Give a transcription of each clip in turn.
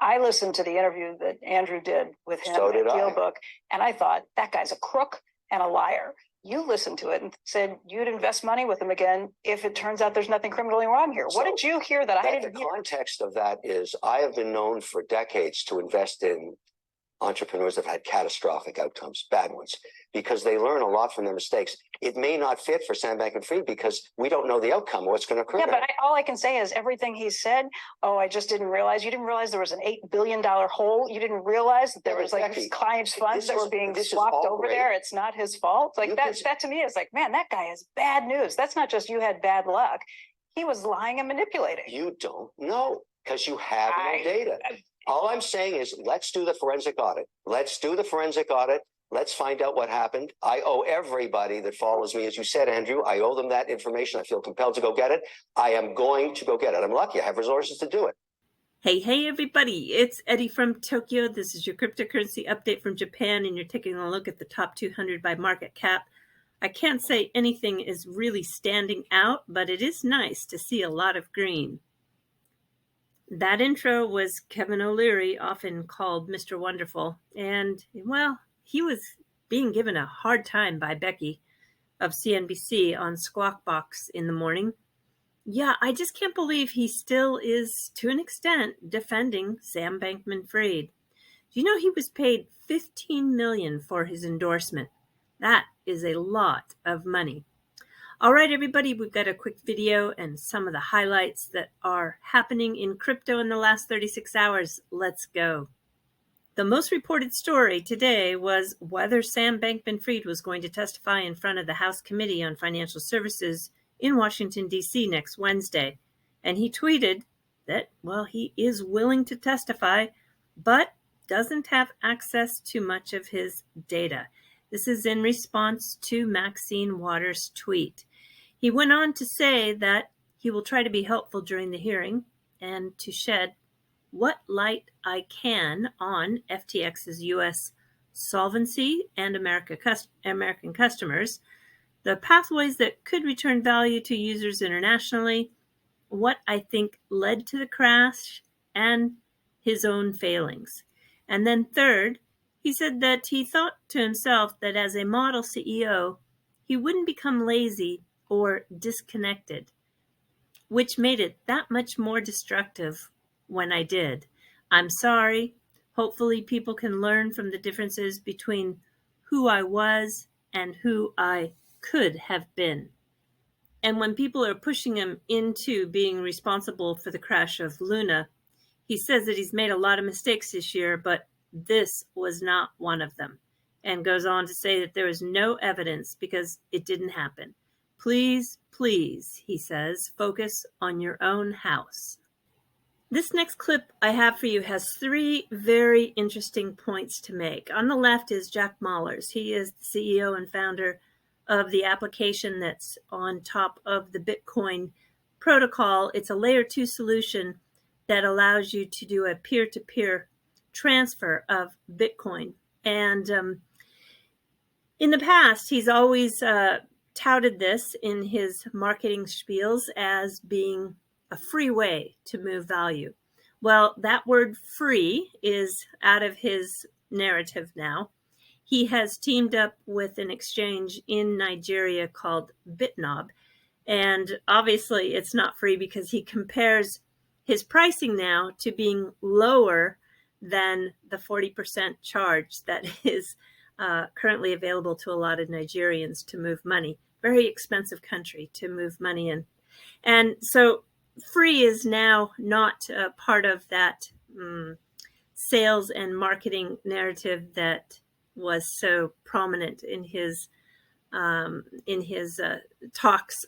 I listened to the interview that Andrew did with him So at did I. DealBook, and I thought, that guy's a crook and a liar. You listened to it and said you'd invest money with him again if it turns out there's nothing criminally wrong here. What did you hear that I didn't hear? The context of that is I have been known for decades to invest in entrepreneurs that have had catastrophic outcomes, bad ones, because they learn a lot from their mistakes. It may not fit for Sam Bankman-Fried because we don't know the outcome, what's going to occur. Yeah, but all I can say is everything he said, oh, I just didn't realize. You didn't realize there was an $8 billion hole. You didn't realize that there was like clients' funds that were being swapped over there. It's not his fault. Like that to me is like, man, that guy has bad news. That's not just you had bad luck. He was lying and manipulating. You don't know because you have no data. All I'm saying is let's do the forensic audit. Let's do the forensic audit. Let's find out what happened. I owe everybody that follows me, as you said, Andrew, I owe them that information. I feel compelled to go get it. I am going to go get it. I'm lucky. I have resources to do it. Hey, everybody. It's Eddie from Tokyo. This is your cryptocurrency update from Japan, and you're taking a look at the top 200 by market cap. I can't say anything is really standing out, but it is nice to see a lot of green. That intro was Kevin O'Leary, often called Mr. Wonderful, and, well, he was being given a hard time by Becky of CNBC on Squawk Box in the morning. Yeah, I just can't believe he still is, to an extent, defending Sam Bankman-Fried. Do you know he was paid $15 million for his endorsement? That is a lot of money. All right, everybody, we've got a quick video and some of the highlights that are happening in crypto in the last 36 hours. Let's go. The most reported story today was whether Sam Bankman-Fried was going to testify in front of the House Committee on Financial Services in Washington, D.C. next Wednesday. And he tweeted that, well, he is willing to testify, but doesn't have access to much of his data. This is in response to Maxine Waters' tweet. He went on to say that he will try to be helpful during the hearing and to shed what light I can on FTX's U.S. solvency and American customers, the pathways that could return value to users internationally, what I think led to the crash, and his own failings. And then third, he said that he thought to himself that as a model CEO, he wouldn't become lazy or disconnected, which made it that much more destructive when I did. I'm sorry. Hopefully people can learn from the differences between who I was and who I could have been. And when people are pushing him into being responsible for the crash of Luna, he says that he's made a lot of mistakes this year, but this was not one of them, and goes on to say that there is no evidence because it didn't happen. Please, please, he says, focus on your own house. This next clip I have for you has three very interesting points to make. On the left is Jack Mallers. He is the CEO and founder of the application that's on top of the Bitcoin protocol. It's a layer 2 solution that allows you to do a peer-to-peer transfer of Bitcoin. And in the past, he's always touted this in his marketing spiels as being a free way to move value. Well, that word free is out of his narrative now. He has teamed up with an exchange in Nigeria called Bitnob. And obviously it's not free because he compares his pricing now to being lower than the 40% charge that is currently available to a lot of Nigerians to move money. Very expensive country to move money in. And so free is now not part of that sales and marketing narrative that was so prominent in his talks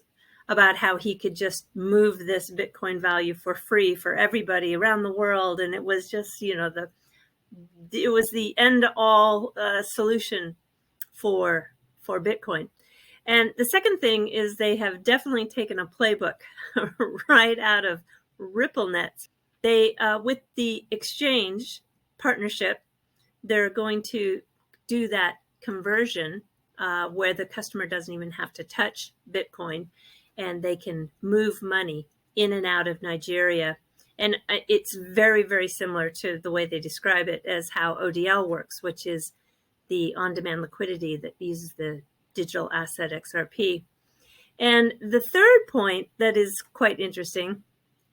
about how he could just move this Bitcoin value for free for everybody around the world. And it was just, it was the end all solution for Bitcoin. And the second thing is they have definitely taken a playbook right out of RippleNet. They, with the exchange partnership, they're going to do that conversion where the customer doesn't even have to touch Bitcoin and they can move money in and out of Nigeria. And it's very, very similar to the way they describe it as how ODL works, which is the on-demand liquidity that uses the digital asset XRP. And the third point that is quite interesting,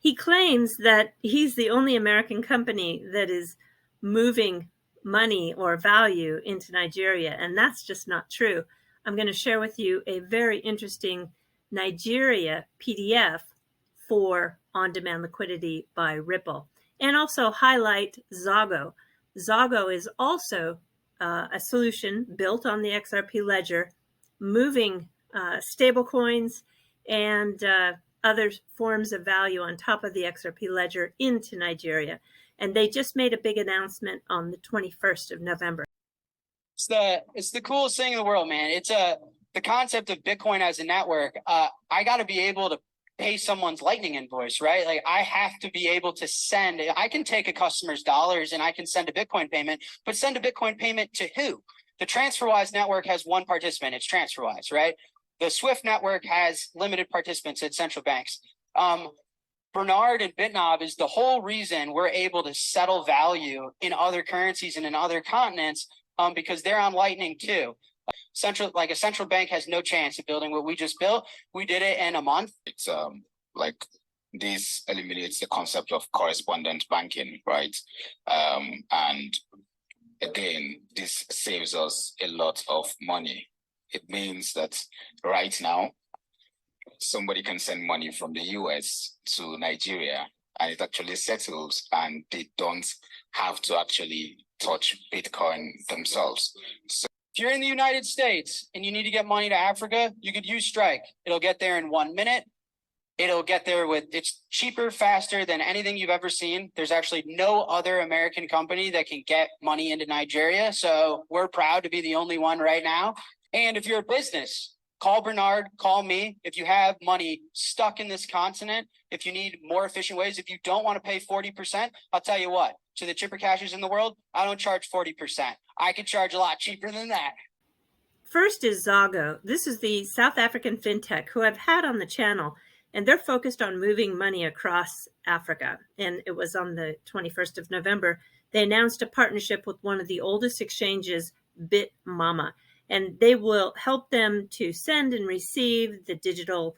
he claims that he's the only American company that is moving money or value into Nigeria, and that's just not true. I'm going to share with you a very interesting Nigeria PDF for on-demand liquidity by Ripple, and also highlight Zago. Zago is also a solution built on the XRP ledger, moving stable coins and other forms of value on top of the XRP ledger into Nigeria. And they just made a big announcement on the 21st of November. It's the coolest thing in the world, man. It's the concept of Bitcoin as a network. I got to be able to pay someone's Lightning invoice, right? Like I have to be able to send. I can take a customer's dollars and I can send a Bitcoin payment, but send a Bitcoin payment to who? The TransferWise network has one participant. It's TransferWise, right? The SWIFT network has limited participants at central banks. Bernard and Bitnob is the whole reason we're able to settle value in other currencies and in other continents, because they're on Lightning too. A central bank has no chance of building what we just built. We did it in a month. It's like this eliminates the concept of correspondent banking, right? And again, this saves us a lot of money. It means that right now, somebody can send money from the US to Nigeria and it actually settles and they don't have to actually touch Bitcoin themselves. So if you're in the United States and you need to get money to Africa, you could use Strike. It'll get there in 1 minute. It'll get there it's cheaper, faster than anything you've ever seen. There's actually no other American company that can get money into Nigeria. So we're proud to be the only one right now. And if you're a business, call Bernard, call me. If you have money stuck in this continent, if you need more efficient ways, if you don't want to pay 40%, I'll tell you what, to the chipper cashers in the world, I don't charge 40%. I could charge a lot cheaper than that. First is Zago. This is the South African fintech who I've had on the channel, and they're focused on moving money across Africa. And it was on the 21st of November. They announced a partnership with one of the oldest exchanges, BitMama. And they will help them to send and receive the digital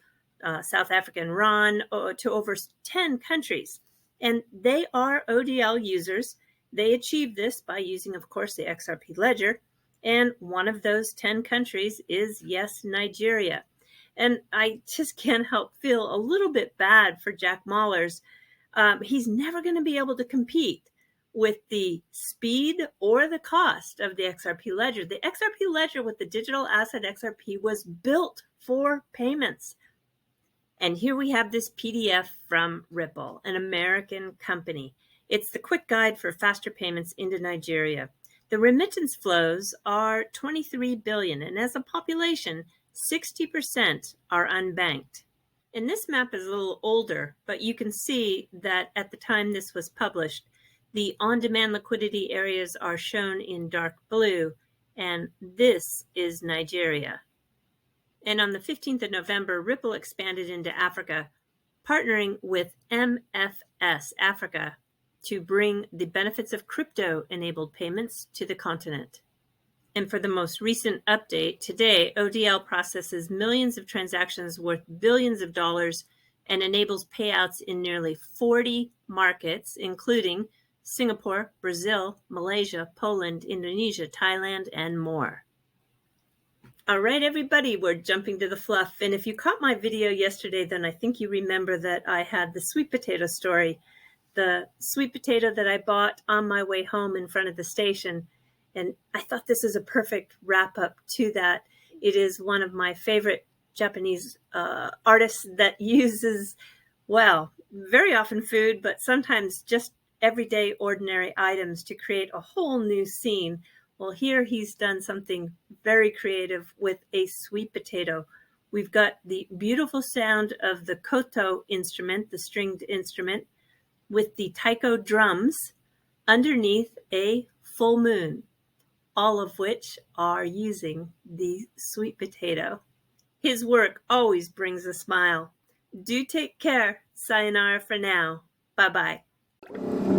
South African RON to over 10 countries. And they are ODL users. They achieve this by using, of course, the XRP ledger. And one of those 10 countries is, yes, Nigeria. And I just can't help feel a little bit bad for Jack Mallers. He's never going to be able to compete with the speed or the cost of the XRP ledger. The XRP ledger with the digital asset XRP was built for payments. And here we have this PDF from Ripple, an American company. It's the quick guide for faster payments into Nigeria. The remittance flows are 23 billion, and as a population, 60% are unbanked. And this map is a little older, but you can see that at the time this was published, the on-demand liquidity areas are shown in dark blue, and this is Nigeria. And on the 15th of November, Ripple expanded into Africa, partnering with MFS Africa to bring the benefits of crypto-enabled payments to the continent. And for the most recent update, today, ODL processes millions of transactions worth billions of dollars and enables payouts in nearly 40 markets, including Singapore, Brazil, Malaysia, Poland, Indonesia, Thailand, and more. All right, everybody, we're jumping to the fluff. And if you caught my video yesterday, then I think you remember that I had the sweet potato story, the sweet potato that I bought on my way home in front of the station. And I thought this is a perfect wrap up to that. It is one of my favorite Japanese artists that uses, well, very often food, but sometimes just everyday ordinary items to create a whole new scene. Well, here he's done something very creative with a sweet potato. We've got the beautiful sound of the koto instrument, the stringed instrument, with the taiko drums underneath a full moon, all of which are using the sweet potato. His work always brings a smile. Do take care. Sayonara for now. Bye-bye.